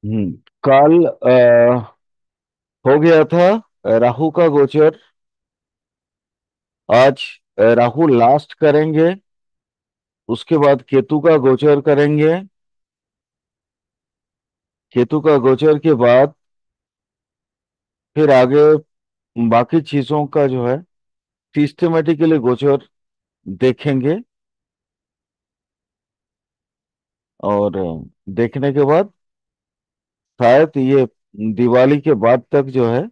हम्म कल हो गया था राहु का गोचर। आज राहु लास्ट करेंगे। उसके बाद केतु का गोचर करेंगे। केतु का गोचर के बाद फिर आगे बाकी चीजों का जो है सिस्टमेटिकली गोचर देखेंगे। और देखने के बाद शायद ये दिवाली के बाद तक जो है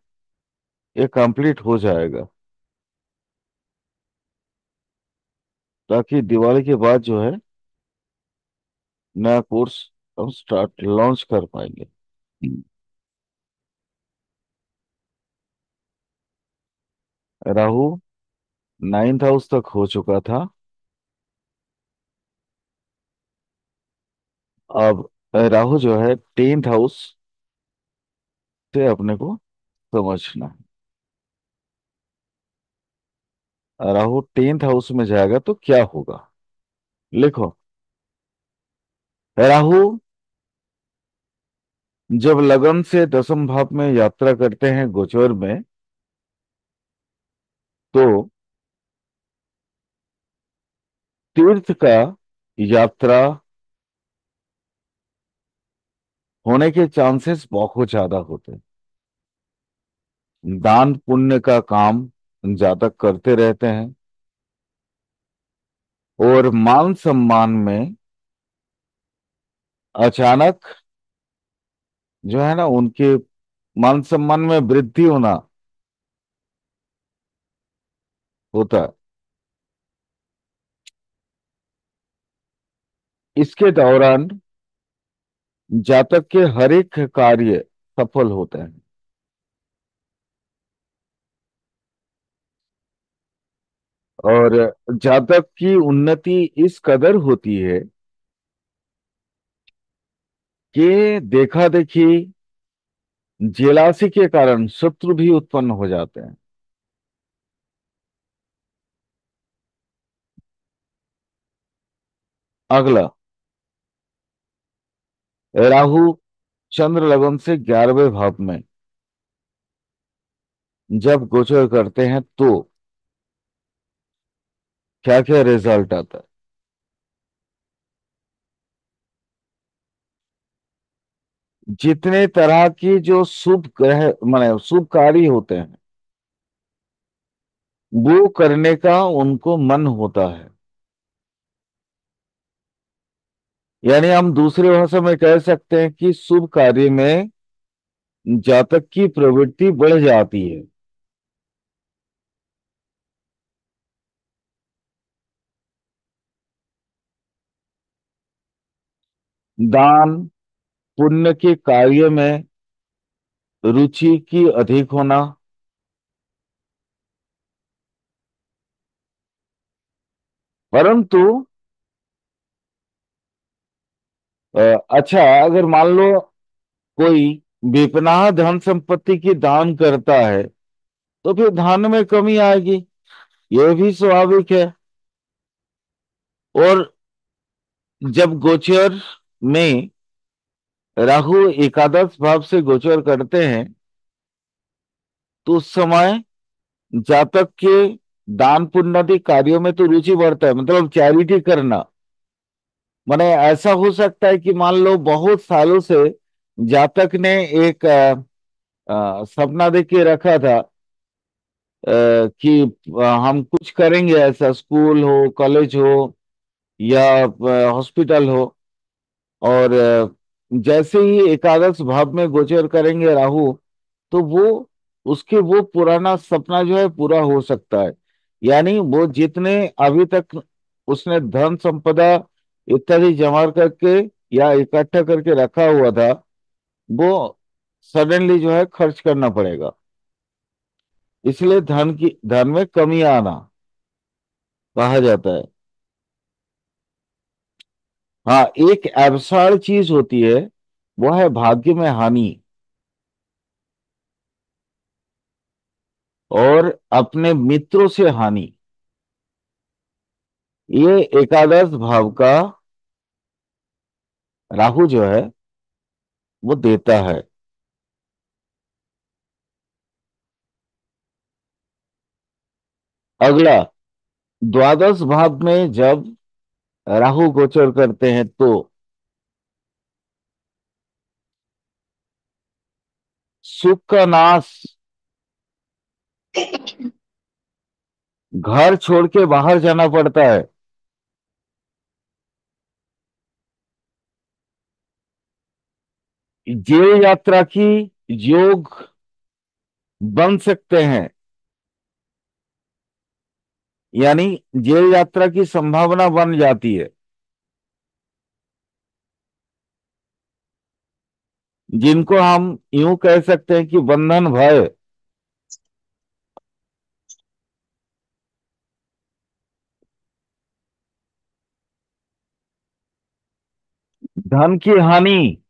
ये कंप्लीट हो जाएगा, ताकि दिवाली के बाद जो है नया कोर्स हम स्टार्ट लॉन्च कर पाएंगे। राहु 9th हाउस तक हो चुका था। अब राहु जो है 10th हाउस से अपने को समझना है। राहु 10th हाउस में जाएगा तो क्या होगा। लिखो, राहु जब लगन से 10th भाव में यात्रा करते हैं गोचर में, तो तीर्थ का यात्रा होने के चांसेस बहुत ज्यादा होते हैं। दान पुण्य का काम जातक करते रहते हैं। और मान सम्मान में अचानक जो है ना उनके मान सम्मान में वृद्धि होना होता है। इसके दौरान जातक के हर एक कार्य सफल होते हैं। और जातक की उन्नति इस कदर होती है कि देखा देखी जेलासी के कारण शत्रु भी उत्पन्न हो जाते हैं। अगला, राहु चंद्र लगन से 11वें भाव में जब गोचर करते हैं तो क्या क्या रिजल्ट आता है। जितने तरह की जो शुभ ग्रह माने शुभ कार्य होते हैं वो करने का उनको मन होता है। यानी हम दूसरे भाषा में कह सकते हैं कि शुभ कार्य में जातक की प्रवृत्ति बढ़ जाती है। दान पुण्य के कार्य में रुचि की अधिक होना। परंतु अच्छा, अगर मान लो कोई बेपनाह धन संपत्ति की दान करता है तो फिर धन में कमी आएगी। यह भी स्वाभाविक है। और जब गोचर में राहु एकादश भाव से गोचर करते हैं तो उस समय जातक के दान पुण्य आदि कार्यों में तो रुचि बढ़ता है, मतलब चैरिटी करना। माने ऐसा हो सकता है कि मान लो बहुत सालों से जातक ने एक सपना देख के रखा था कि हम कुछ करेंगे, ऐसा स्कूल हो, कॉलेज हो या हॉस्पिटल हो। और जैसे ही एकादश भाव में गोचर करेंगे राहु, तो वो उसके वो पुराना सपना जो है पूरा हो सकता है। यानी वो जितने अभी तक उसने धन संपदा इत्यादि जमा करके या इकट्ठा करके रखा हुआ था, वो सडनली जो है खर्च करना पड़ेगा। इसलिए धन में कमी आना कहा जाता है। हाँ, एक एब्सर्ड चीज होती है, वो है भाग्य में हानि और अपने मित्रों से हानि। ये एकादश भाव का राहु जो है वो देता है। अगला, द्वादश भाव में जब राहु गोचर करते हैं तो सुख का नाश, घर छोड़ के बाहर जाना पड़ता है, जेल यात्रा की योग बन सकते हैं, यानी जेल यात्रा की संभावना बन जाती है, जिनको हम यूं कह सकते हैं कि बंधन भय। धन की हानि।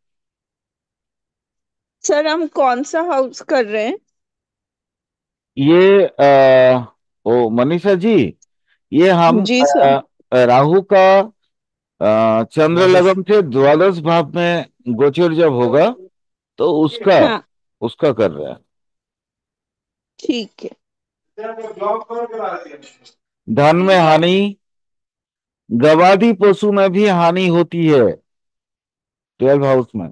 सर हम कौन सा हाउस कर रहे हैं? ये ओ मनीषा जी, ये हम जी सर। राहु का चंद्र लगन से द्वादश भाव में गोचर जब होगा तो उसका हाँ। उसका कर रहे हैं। ठीक है। धन में हानि, गवादी पशु में भी हानि होती है 12 हाउस में।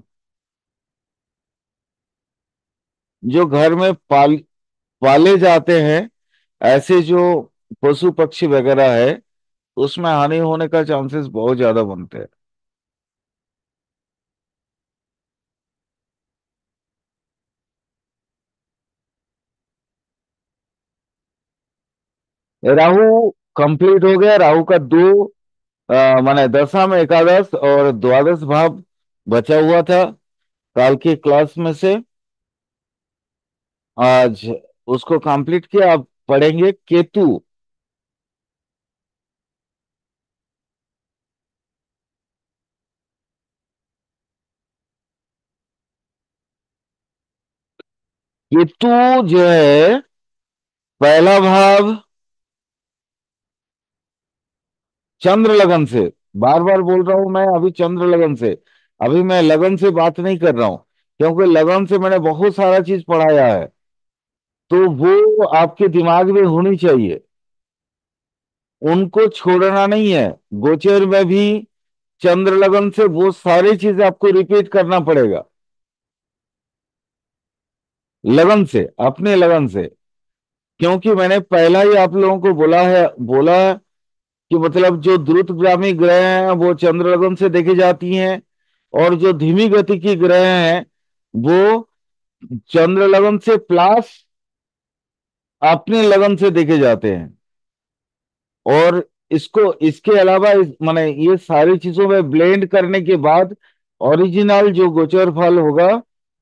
जो घर में पाले जाते हैं, ऐसे जो पशु पक्षी वगैरह है, उसमें हानि होने का चांसेस बहुत ज्यादा बनते हैं। राहु कंप्लीट हो गया। राहु का दो माने दशा में एकादश और द्वादश भाव बचा हुआ था काल की क्लास में से। आज उसको कंप्लीट किया। अब पढ़ेंगे केतु। केतु जो है, पहला भाव चंद्र लगन से, बार बार बोल रहा हूं मैं, अभी चंद्र लगन से, अभी मैं लगन से बात नहीं कर रहा हूं, क्योंकि लगन से मैंने बहुत सारा चीज पढ़ाया है, तो वो आपके दिमाग में होनी चाहिए, उनको छोड़ना नहीं है। गोचर में भी चंद्र लगन से वो सारी चीजें आपको रिपीट करना पड़ेगा, लगन से, अपने लगन से। क्योंकि मैंने पहला ही आप लोगों को बोला है कि मतलब जो द्रुतगामी ग्रह हैं वो चंद्र लगन से देखी जाती हैं, और जो धीमी गति की ग्रह हैं वो चंद्र लगन से प्लस अपने लगन से देखे जाते हैं। और इसको, इसके अलावा माने ये सारी चीजों में ब्लेंड करने के बाद ओरिजिनल जो गोचर फल होगा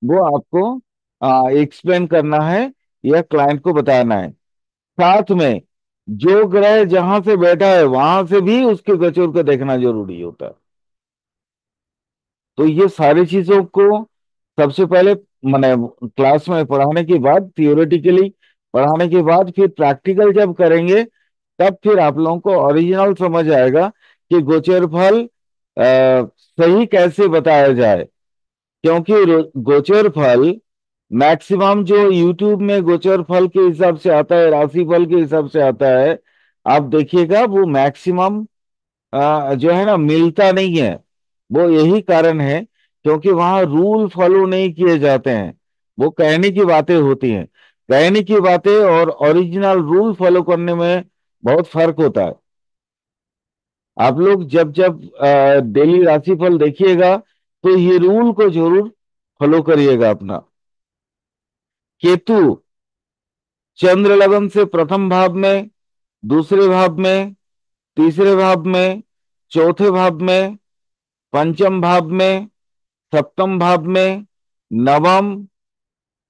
वो आपको एक्सप्लेन करना है या क्लाइंट को बताना है। साथ में जो ग्रह जहां से बैठा है वहां से भी उसके गोचर को देखना जरूरी होता है। तो ये सारी चीजों को सबसे पहले मैंने क्लास में पढ़ाने के बाद, थियोरेटिकली पढ़ाने के बाद, फिर प्रैक्टिकल जब करेंगे तब फिर आप लोगों को ओरिजिनल समझ आएगा कि गोचर फल सही कैसे बताया जाए। क्योंकि गोचर फल मैक्सिमम जो यूट्यूब में गोचर फल के हिसाब से आता है, राशि फल के हिसाब से आता है, आप देखिएगा वो मैक्सिमम जो है ना मिलता नहीं है। वो यही कारण है क्योंकि वहां रूल फॉलो नहीं किए जाते हैं। वो कहने की बातें होती हैं, कहने की बातें और ओरिजिनल रूल फॉलो करने में बहुत फर्क होता है। आप लोग जब जब डेली राशिफल देखिएगा तो ये रूल को जरूर फॉलो करिएगा अपना। केतु चंद्र लगन से प्रथम भाव में, दूसरे भाव में, तीसरे भाव में, चौथे भाव में, पंचम भाव में, सप्तम भाव में, नवम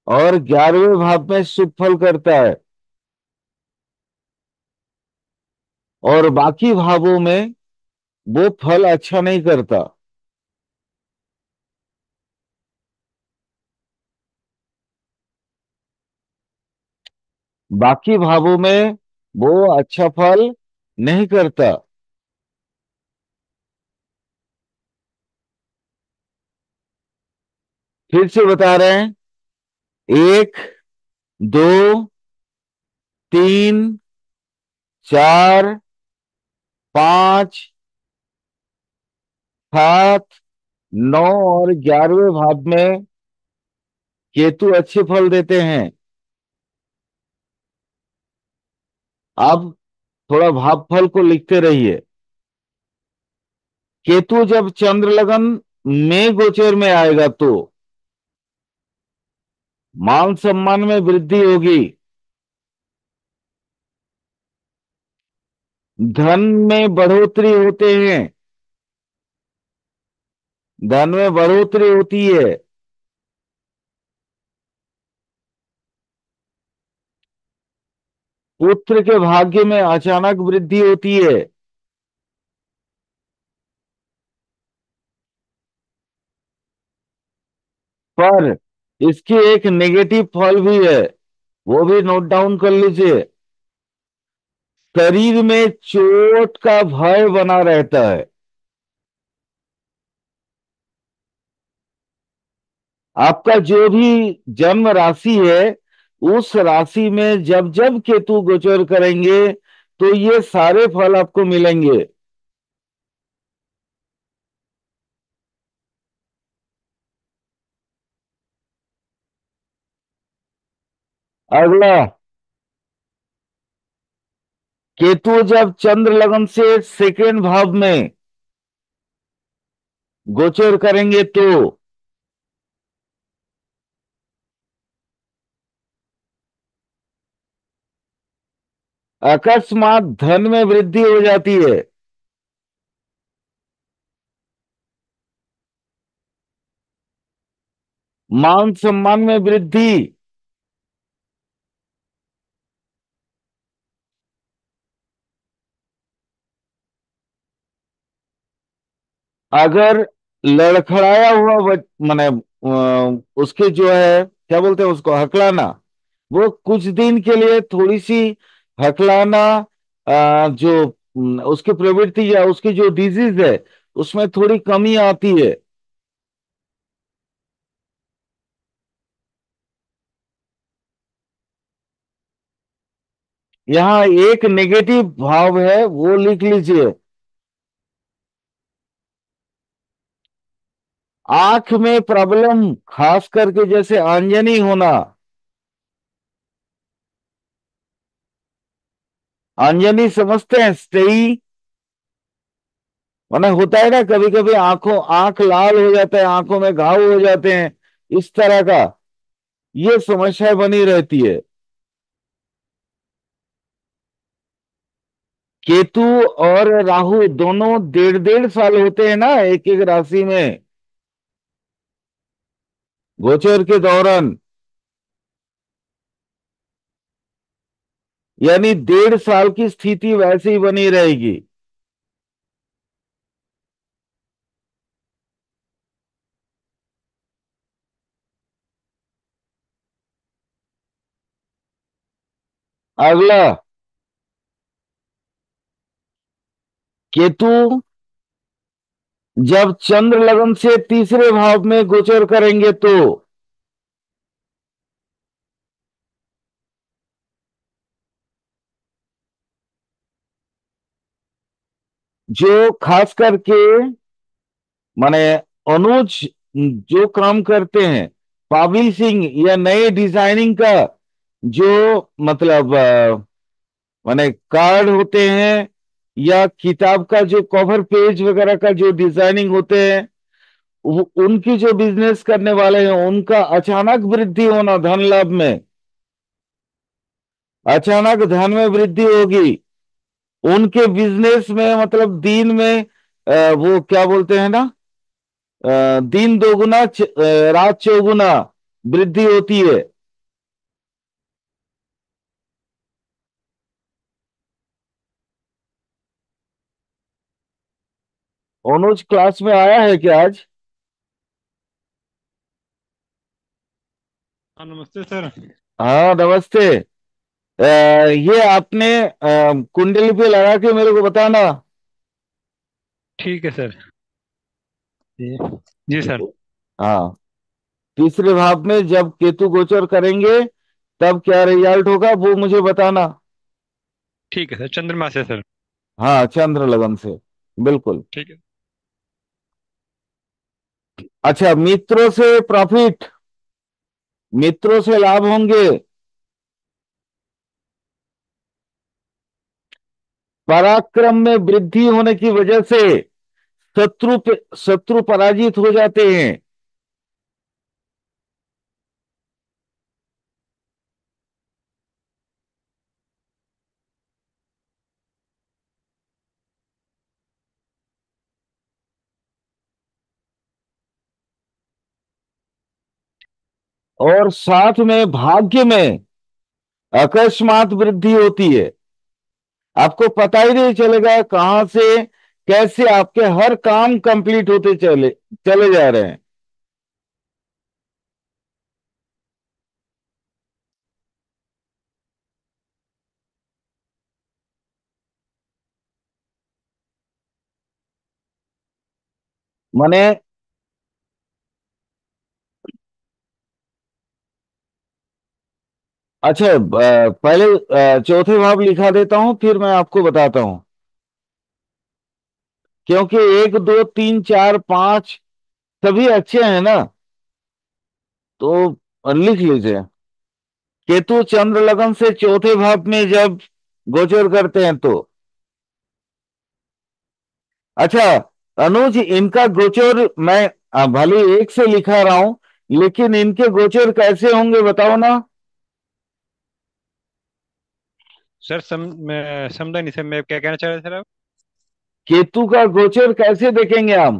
और 11वें भाव में शुभ फल करता है। और बाकी भावों में वो फल अच्छा नहीं करता। बाकी भावों में वो अच्छा फल नहीं करता। फिर से बता रहे हैं। एक, दो, तीन, चार, पांच, सात, नौ और 11वें भाव में केतु अच्छे फल देते हैं। आप थोड़ा भावफल को लिखते रहिए। केतु जब चंद्र लगन में गोचर में आएगा तो मान सम्मान में वृद्धि होगी, धन में बढ़ोतरी होते हैं, धन में बढ़ोतरी होती है, पुत्र के भाग्य में अचानक वृद्धि होती है। पर इसकी एक नेगेटिव फल भी है, वो भी नोट डाउन कर लीजिए। शरीर में चोट का भय बना रहता है। आपका जो भी जन्म राशि है, उस राशि में जब जब केतु गोचर करेंगे तो ये सारे फल आपको मिलेंगे। अगला, केतु जब चंद्र लगन से सेकेंड भाव में गोचर करेंगे तो अकस्मात धन में वृद्धि हो जाती है। मान सम्मान में वृद्धि। अगर लड़खड़ाया हुआ माने उसके जो है क्या बोलते हैं उसको, हकलाना, वो कुछ दिन के लिए थोड़ी सी हकलाना, जो उसकी प्रवृत्ति या उसकी जो डिजीज है उसमें थोड़ी कमी आती है। यहाँ एक नेगेटिव भाव है, वो लिख लीजिए। आंख में प्रॉब्लम, खास करके जैसे आंजनी होना। आंजनी समझते हैं, स्टेई, माने होता है ना कभी कभी आंख लाल हो जाता है, आंखों में घाव हो जाते हैं, इस तरह का ये समस्या बनी रहती है। केतु और राहु दोनों 1.5 1.5 साल होते हैं ना एक एक राशि में गोचर के दौरान, यानी 1.5 साल की स्थिति वैसे ही बनी रहेगी। अगला, केतु जब चंद्र लगन से तीसरे भाव में गोचर करेंगे तो जो खास करके माने अनुज जो काम करते हैं, पब्लिशिंग या नए डिजाइनिंग का जो मतलब माने कार्ड होते हैं या किताब का जो कवर पेज वगैरह का जो डिजाइनिंग होते हैं, उनकी जो बिजनेस करने वाले हैं उनका अचानक वृद्धि होना, धन लाभ में अचानक धन में वृद्धि होगी। उनके बिजनेस में मतलब दिन में वो क्या बोलते हैं ना, दिन दोगुना रात चौगुना वृद्धि होती है। अनुज क्लास में आया है क्या आज? हाँ नमस्ते सर। हाँ नमस्ते। ये आपने कुंडली पे लगा के मेरे को बताना। ठीक है सर। जी जी सर। हाँ। तीसरे भाव में जब केतु गोचर करेंगे तब क्या रिजल्ट होगा वो मुझे बताना। ठीक है सर, चंद्रमा से सर। हाँ, चंद्र लगन से। बिल्कुल। ठीक है। अच्छा, मित्रों से प्रॉफिट, मित्रों से लाभ होंगे। पराक्रम में वृद्धि होने की वजह से शत्रु पराजित हो जाते हैं। और साथ में भाग्य में अकस्मात वृद्धि होती है। आपको पता ही नहीं चलेगा कहां से कैसे आपके हर काम कंप्लीट होते चले चले जा रहे हैं। माने, अच्छा, पहले चौथे भाव लिखा देता हूं, फिर मैं आपको बताता हूं। क्योंकि एक दो तीन चार पांच सभी अच्छे हैं ना, तो लिख लीजिए। केतु चंद्र लगन से चौथे भाव में जब गोचर करते हैं तो, अच्छा अनुज, इनका गोचर मैं भले एक से लिखा रहा हूं, लेकिन इनके गोचर कैसे होंगे बताओ ना। सर मैं समझा नहीं सर, मैं क्या कहना चाह रहे थे सर आप? केतु का गोचर कैसे देखेंगे हम?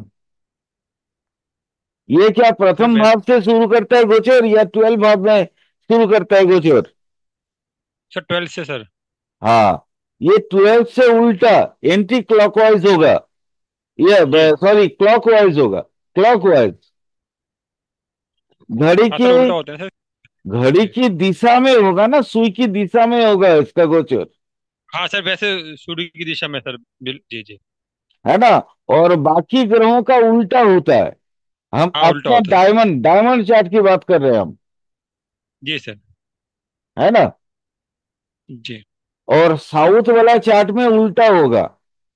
ये क्या सर प्रथम मैं भाव से शुरू करता है गोचर या 12 भाव में शुरू करता है गोचर? सर 12 से सर। हाँ, ये 12 से उल्टा एंटी क्लॉकवाइज होगा। जी। ये सॉरी, क्लॉकवाइज होगा। क्लॉकवाइज। घड़ी हाँ की सर, उल्टा होता है सर। घड़ी जी। की दिशा में होगा ना, सुई की दिशा में होगा इसका गोचर। हाँ सर, वैसे सूर्य की दिशा में सर, जी जी। है ना? और बाकी ग्रहों का उल्टा होता है। हम हाँ, उल्टा अपना होता है सर। डायमंड डायमंड चार्ट की बात कर रहे हैं हम। जी सर। है ना? जी। और साउथ वाला चार्ट में उल्टा होगा,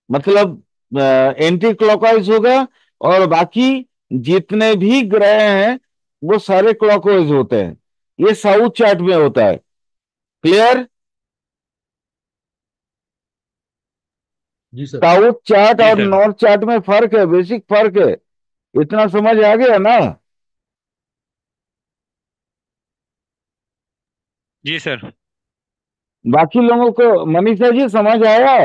मतलब एंटी क्लॉकवाइज होगा। और बाकी जितने भी ग्रह हैं वो सारे क्लॉकवाइज होते हैं। ये साउथ चार्ट में होता है। क्लियर? जी सर। साउथ चार्ट जी और सर। नॉर्थ चार्ट में फर्क है, बेसिक फर्क है। इतना समझ आ गया ना? जी सर। बाकी लोगों को मनीषा जी समझ आया?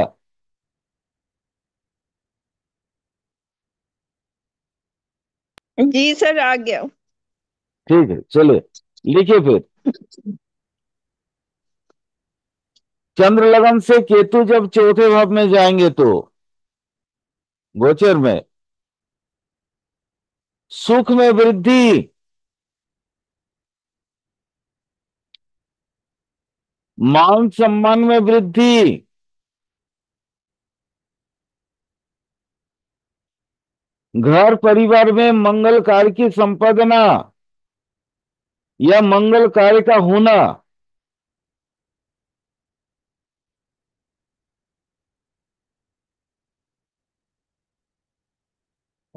जी सर, आ गया। ठीक है, चलिए लिखिए फिर। चंद्र लगन से केतु जब चौथे भाव में जाएंगे तो गोचर में सुख में वृद्धि, मान सम्मान में वृद्धि, घर परिवार में मंगल कार्य की संपादना या मंगल कार्य का होना,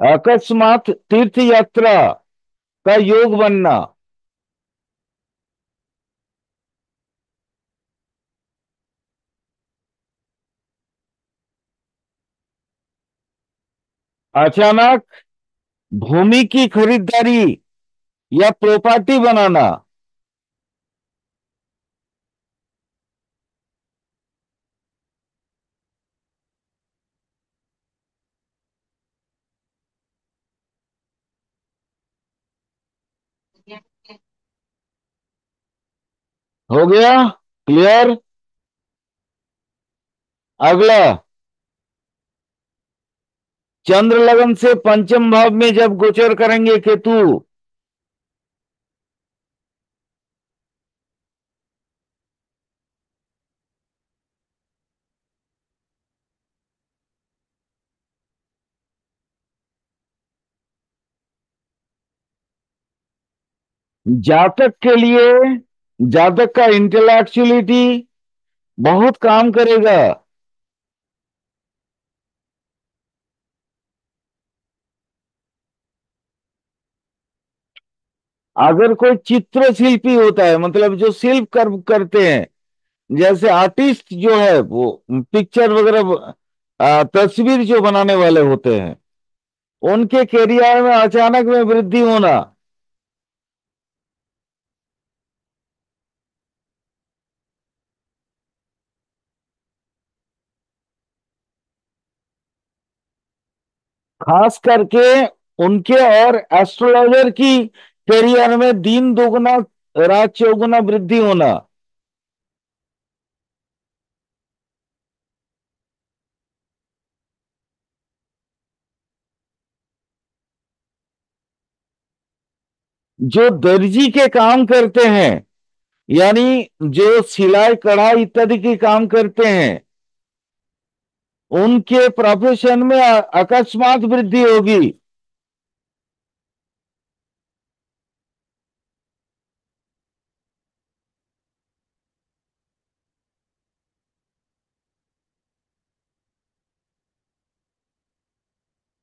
अकस्मात तीर्थ यात्रा का योग बनना। अचानक भूमि की खरीदारी या प्रॉपर्टी बनाना। हो गया? क्लियर? अगला, चंद्र लगन से पंचम भाव में जब गोचर करेंगे केतु, जातक के लिए, जातक का इंटेलेक्चुअलिटी बहुत काम करेगा। अगर कोई चित्र शिल्पी होता है, मतलब जो शिल्प करते हैं, जैसे आर्टिस्ट जो है वो पिक्चर वगैरह, तस्वीर जो बनाने वाले होते हैं, उनके कैरियर में अचानक में वृद्धि होना, खास करके उनके और एस्ट्रोलॉजर की कैरियर में दिन दोगुना रात चौगुना वृद्धि होना। जो दर्जी के काम करते हैं, यानी जो सिलाई कढ़ाई इत्यादि के काम करते हैं, उनके प्रोफेशन में अकस्मात वृद्धि होगी।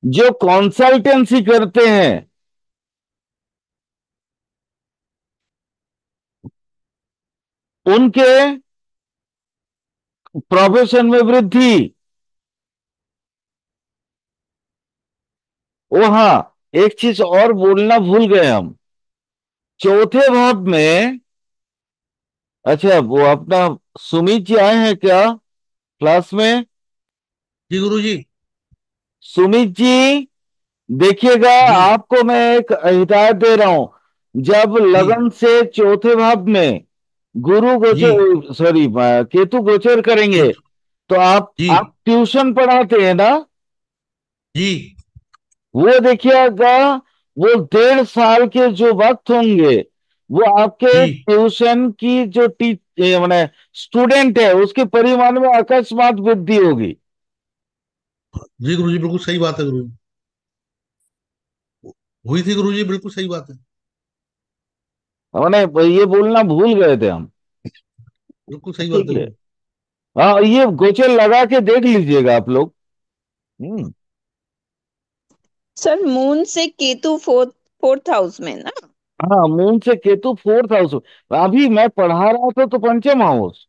जो कंसल्टेंसी करते हैं, उनके प्रोफेशन में वृद्धि। ओ हाँ, एक चीज और बोलना भूल गए हम। चौथे भाव में, अच्छा वो अपना सुमित जी आए हैं क्या क्लास में? जी गुरुजी। सुमित जी, देखिएगा, जी आपको मैं एक हिदायत दे रहा हूं। जब जी लगन से चौथे भाव में गुरु जी गोचर, सॉरी, केतु गोचर करेंगे, केतु। तो आप जी ट्यूशन पढ़ाते हैं ना? जी वो देखिएगा, वो 1.5 साल के जो वक्त होंगे, वो आपके जी ट्यूशन की जो मैंने स्टूडेंट है, उसके परिमाण में अकस्मात वृद्धि होगी। जी गुरुजी, बिल्कुल सही बात है गुरुजी। हुई थी गुरुजी, बिल्कुल सही बात है। मैंने ये बोलना भूल गए थे हम। बिल्कुल सही बात ठीक है है। गुरुजी। हाँ, ये गोचर लगा के देख लीजिएगा आप लोग। हम्म। सर मून से केतु फोर्थ फोर्थ हाउस में ना। हाँ, मून से केतु 4th हाउस। अभी मैं पढ़ा रहा था तो पंचम हाउस,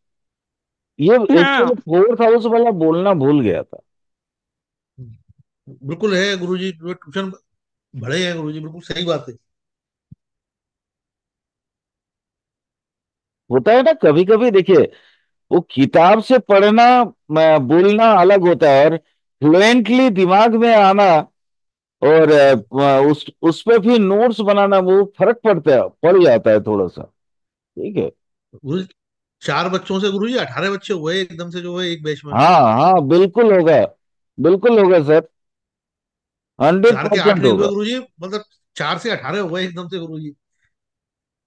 ये एक्चुअली हाँ 4th हाउस वाला बोलना भूल गया था। बिल्कुल है गुरुजी, जो ट्यूशन बड़े हैं गुरुजी, बिल्कुल सही बात है। होता है ना कभी कभी, देखिए, वो किताब से पढ़ना, बोलना अलग होता है, और फ्लुएंटली दिमाग में आना, और उस पे फिर नोट्स बनाना, वो फर्क पड़ जाता है थोड़ा सा। ठीक है। गुरुजी, 4 बच्चों से गुरुजी 18 बच्चे हुए एकदम से, जो है एक बैच में। हाँ हाँ, बिल्कुल होगा, बिल्कुल होगा सर, हंड्रेड 4 के 8 परसेंट नहीं हुए होगा। गुरुजी, मतलब 4 से 18 हुए एकदम से गुरुजी।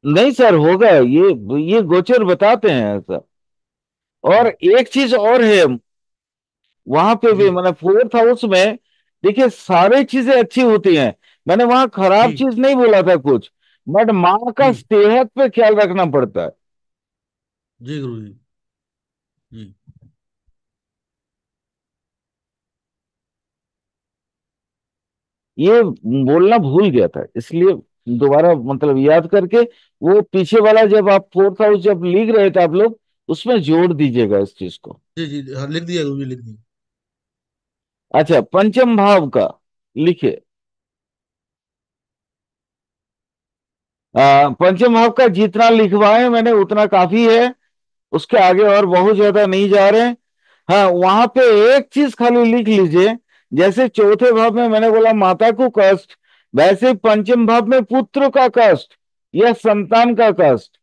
नहीं सर, होगा, ये गोचर बताते हैं ऐसा। और एक चीज और है, वहां पे भी, जी मैंने 4th हाउस में, देखिए, सारी चीजें अच्छी होती हैं। मैंने वहां खराब जी चीज नहीं बोला था कुछ, बट माँ का जी सेहत पे ख्याल रखना पड़ता है। जी गुरुजी। जी ये बोलना भूल गया था, इसलिए दोबारा मतलब याद करके, वो पीछे वाला जब आप 4th हाउस जब लिख रहे थे आप लोग, उसमें जोड़ दीजिएगा इस चीज को। जी जी, हाँ, लिख दिया गुरुजी, लिख दिया। अच्छा, पंचम भाव का लिखे। पंचम भाव का जितना लिखवाए मैंने उतना काफी है, उसके आगे और बहुत ज्यादा नहीं जा रहे हैं। हाँ, वहां पे एक चीज खाली लिख लीजिए, जैसे चौथे भाव में मैंने बोला माता को कष्ट, वैसे ही पंचम भाव में पुत्र का कष्ट या संतान का कष्ट।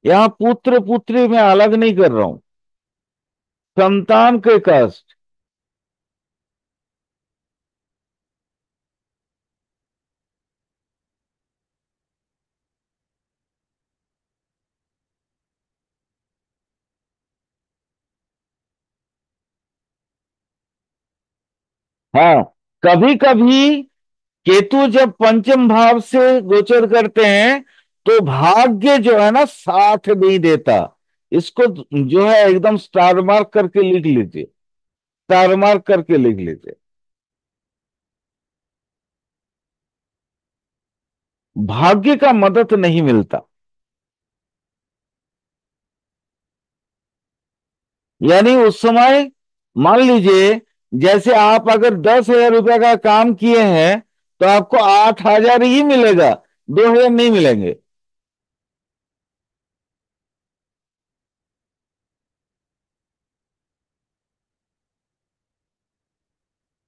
यहाँ पुत्र पुत्री में अलग नहीं कर रहा हूं, संतान के कष्ट। हाँ, कभी कभी केतु जब पंचम भाव से गोचर करते हैं तो भाग्य जो है ना साथ नहीं देता। इसको जो है एकदम स्टार मार्क करके लिख लीजिए, स्टार मार्क करके लिख लीजिए। भाग्य का मदद नहीं मिलता। यानी उस समय मान लीजिए, जैसे आप अगर 10,000 रुपए का काम किए हैं तो आपको 8,000 ही मिलेगा, 2,000 नहीं मिलेंगे।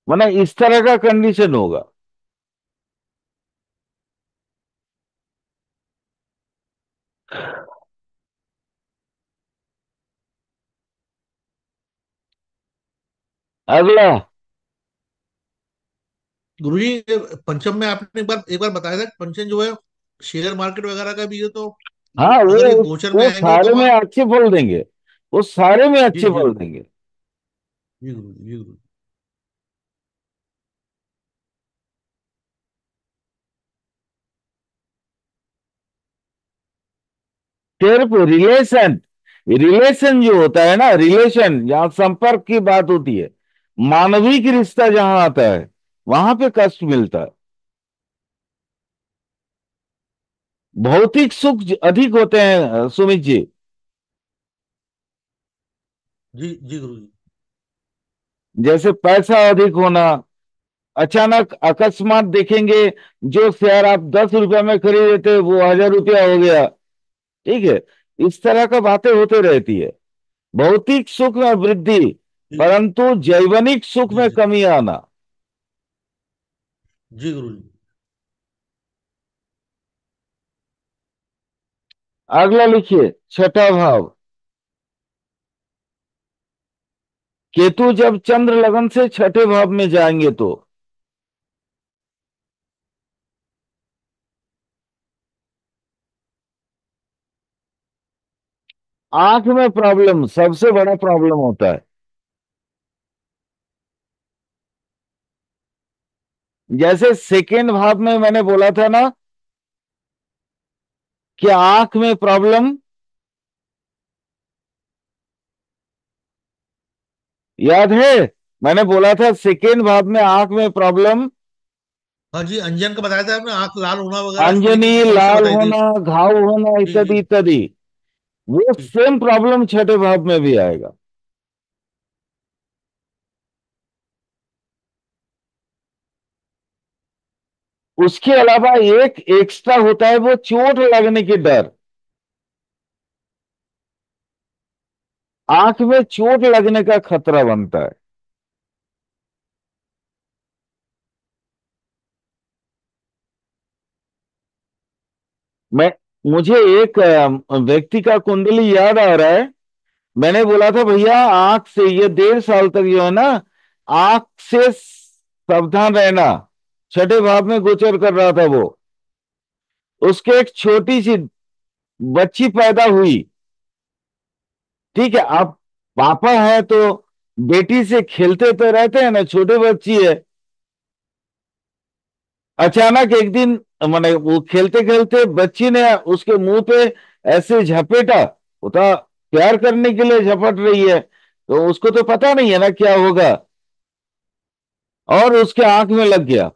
वरना इस तरह का कंडीशन होगा। अगला। गुरुजी ये पंचम में आपने एक बार बताया था कि पंचम जो है शेयर मार्केट वगैरह का भी है, तो हाँ, अगर ये गोचर में वो आएंगे तो सारे में वहाँ। अच्छे फल देंगे, वो सारे में जी अच्छे जी फल देंगे। जी गुरु जी गुरु। सिर्फ रिलेशन, रिलेशन जो होता है ना, रिलेशन जहां संपर्क की बात होती है, मानविक रिश्ता जहां आता है, वहां पे कष्ट मिलता है। भौतिक सुख अधिक होते हैं सुमित जी। जी जी गुरु जी। जैसे पैसा अधिक होना, अचानक अकस्मात देखेंगे, जो शेयर आप 10 रुपए में खरीदे थे वो 1,000 रुपया हो गया। ठीक है, इस तरह का बातें होते रहती है। भौतिक सुख में वृद्धि, जी परंतु जैवनिक सुख जी में जी कमी आना। जी गुरु जी। अगला लिखिए, छठा भाव। केतु जब चंद्र लगन से छठे भाव में जाएंगे तो आंख में प्रॉब्लम सबसे बड़ा प्रॉब्लम होता है। जैसे सेकेंड भाव में मैंने बोला था ना कि आंख में प्रॉब्लम, याद है? मैंने बोला था सेकेंड भाव में आंख में प्रॉब्लम, हाँ जी, अंजन का बताया था आपने, आंख लाल होना वगैरह इस तरीके अंजनी, की समस्या लाल बताई थी। होना, घाव होना, जी जी इत्यादि इत्यादि। वो जी सेम प्रॉब्लम छठे भाव में भी आएगा। उसके अलावा एक एक्स्ट्रा होता है, वो चोट लगने की डर। आंख में चोट लगने का खतरा बनता है। मैं मुझे एक व्यक्ति का कुंडली याद आ रहा है। मैंने बोला था भैया आंख से, ये 1.5 साल तक जो है ना, आंख से सावधान रहना। छठे भाव में गोचर कर रहा था वो। उसके एक छोटी सी बच्ची पैदा हुई। ठीक है, आप पापा है तो बेटी से खेलते तो रहते हैं ना, छोटी बच्ची है। अचानक एक दिन, माने वो खेलते खेलते बच्ची ने उसके मुंह पे ऐसे झपेटा। वो तो प्यार करने के लिए झपट रही है, तो उसको तो पता नहीं है ना क्या होगा, और उसके आंख में लग गया।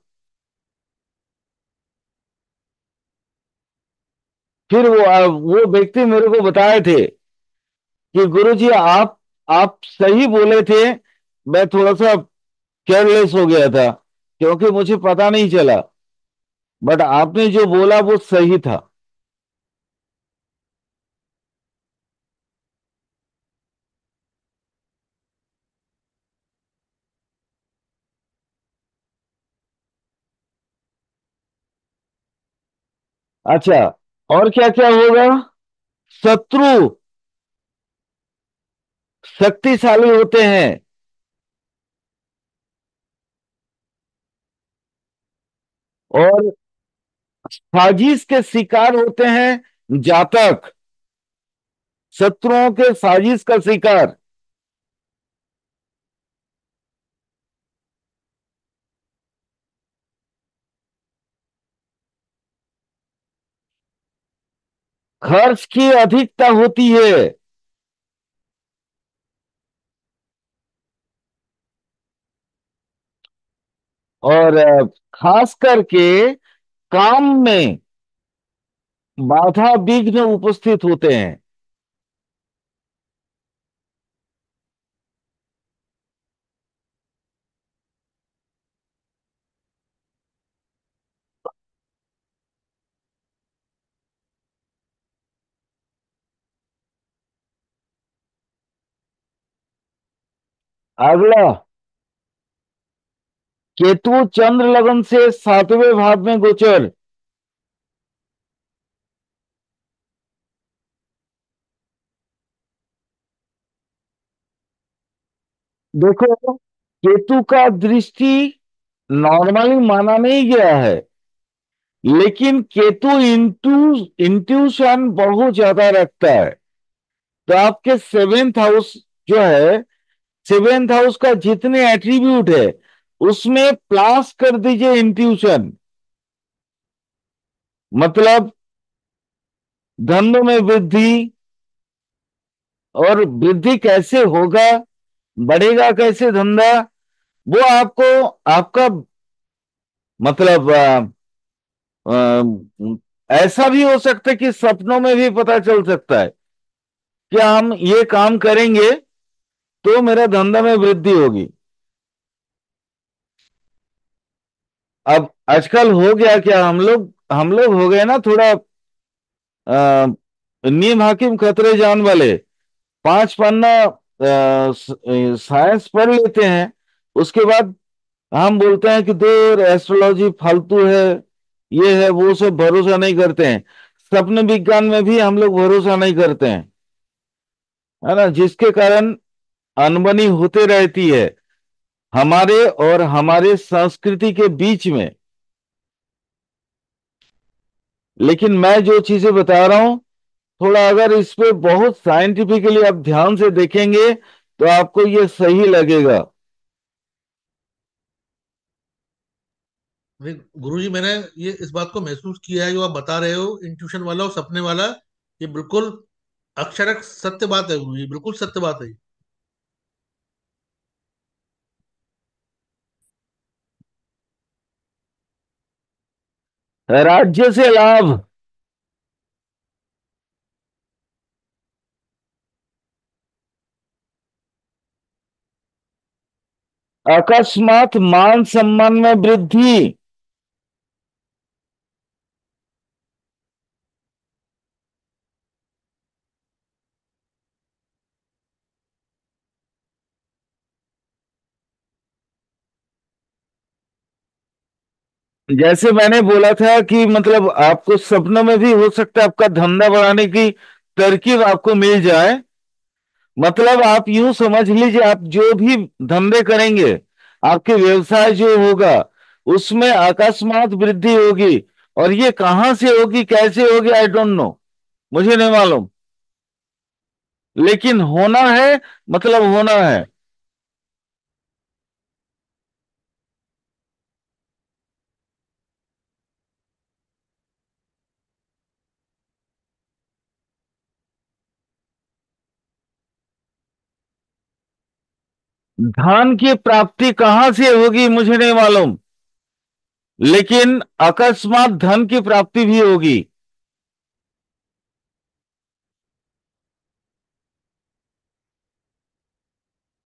फिर वो व्यक्ति मेरे को बताए थे कि गुरुजी आप सही बोले थे, मैं थोड़ा सा केयरलेस हो गया था क्योंकि मुझे पता नहीं चला, बट आपने जो बोला वो सही था। अच्छा, और क्या क्या होगा? शत्रु शक्तिशाली होते हैं, और साजिश के शिकार होते हैं जातक। शत्रुओं के साजिश का शिकार। खर्च की अधिकता होती है। और खास करके काम में बाधा विघ्न उपस्थित होते हैं। अगला, केतु चंद्र लगन से 7वें भाव में गोचर। देखो, केतु का दृष्टि नॉर्मली माना नहीं गया है, लेकिन केतु इंट्यूशन बहुत ज्यादा रखता है। तो आपके सेवेंथ हाउस जो है, सेवेंथ हाउस का जितने एट्रीब्यूट है उसमें प्लस कर दीजिए इंट्यूशन। मतलब धंधों में वृद्धि, और वृद्धि कैसे होगा, बढ़ेगा कैसे धंधा, वो आपको, आपका मतलब ऐसा भी हो सकता है कि सपनों में भी पता चल सकता है कि हम ये काम करेंगे तो मेरा धंधा में वृद्धि होगी। अब आजकल हो गया क्या, हम लोग हो गए ना थोड़ा नीम हाकिम खतरे जान वाले। 5 पन्ना साइंस पढ़ लेते हैं, उसके बाद हम बोलते हैं कि दूर एस्ट्रोलॉजी फालतू है, ये है वो, सब भरोसा नहीं करते हैं। सपन विज्ञान में भी हम लोग भरोसा नहीं करते हैं, है ना, जिसके कारण अनबनी होते रहती है हमारे और हमारे संस्कृति के बीच में। लेकिन मैं जो चीजें बता रहा हूं, थोड़ा अगर इस पे बहुत साइंटिफिकली आप ध्यान से देखेंगे तो आपको ये सही लगेगा। नहीं गुरुजी, मैंने ये इस बात को महसूस किया है जो आप बता रहे हो, इंट्यूशन वाला और सपने वाला। ये बिल्कुल अक्षरक सत्य बात है गुरुजी, बिल्कुल सत्य बात है। राज्य से लाभ, अकस्मात मान सम्मान में वृद्धि, जैसे मैंने बोला था कि मतलब आपको सपनों में भी हो सकता है आपका धंधा बढ़ाने की तरकीब आपको मिल जाए। मतलब आप यूं समझ लीजिए, आप जो भी धंधे करेंगे, आपके व्यवसाय जो होगा, उसमें अकस्मात वृद्धि होगी। और ये कहां से होगी, कैसे होगी, आई डोंट नो, मुझे नहीं मालूम, लेकिन होना है, मतलब होना है। धन की प्राप्ति कहां से होगी मुझे नहीं मालूम, लेकिन अकस्मात धन की प्राप्ति भी होगी।